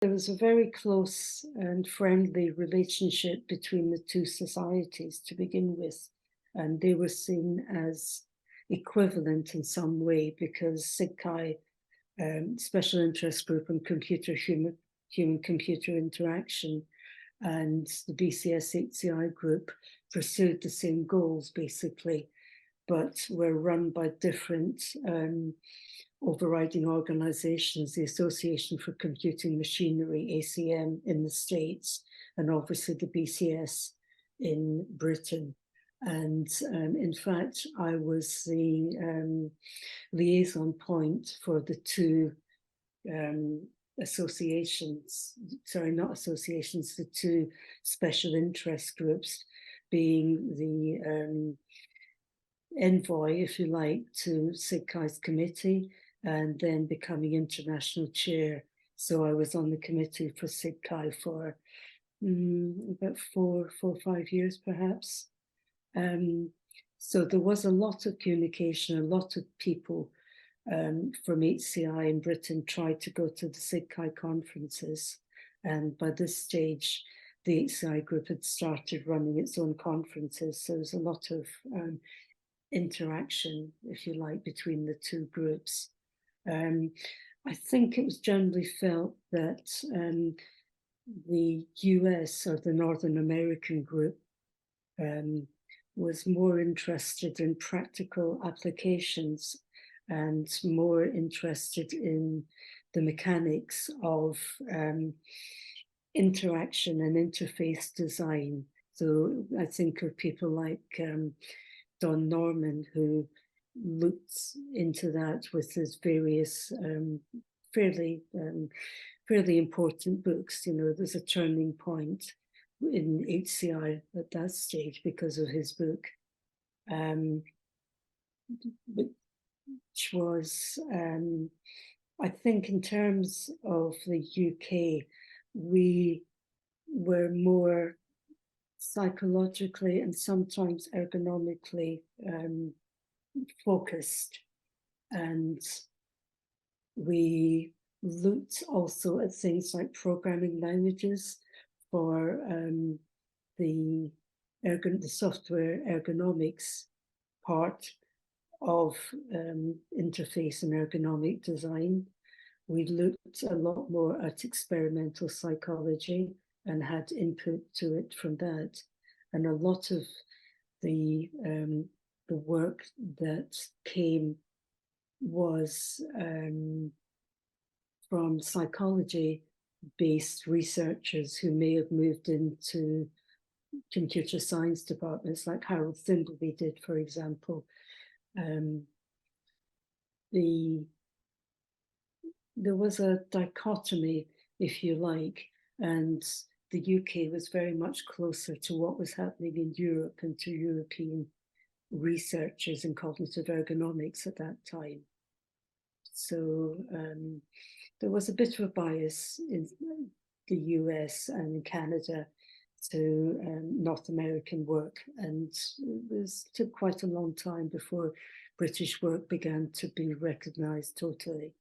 There was a very close and friendly relationship between the two societies to begin with, and they were seen as equivalent in some way because SIGCHI, Special Interest Group on Human-Computer Interaction, and the BCS HCI group pursued the same goals, basically, but were run by different overriding organizations, the Association for Computing Machinery, ACM, in the States, and obviously the BCS in Britain. And in fact, I was the liaison point for the two associations, sorry, not associations, the two special interest groups, being the envoy, if you like, to SIGCHI's committee, and then becoming international chair. So I was on the committee for SIGCHI for about four or 5 years, perhaps. So there was a lot of communication, a lot of people from HCI in Britain tried to go to the SIGCHI conferences. And by this stage, the HCI group had started running its own conferences. So there was a lot of interaction, if you like, between the two groups. I think it was generally felt that the US, or the Northern American group, was more interested in practical applications and more interested in the mechanics of interaction and interface design. So I think of people like Don Norman, who looked into that with his various fairly important books. You know, there's a turning point in HCI at that stage because of his book, which was, I think, in terms of the UK, we were more psychologically and sometimes ergonomically focused. And we looked also at things like programming languages for the software ergonomics part of interface and ergonomic design. We looked a lot more at experimental psychology and had input to it from that. And a lot of the work that came was from psychology-based researchers who may have moved into computer science departments, like Harold Thimbleby did, for example. There was a dichotomy, if you like, and the UK was very much closer to what was happening in Europe and to European researchers in cognitive ergonomics at that time. So there was a bit of a bias in the US and Canada to North American work, and it took quite a long time before British work began to be recognised totally.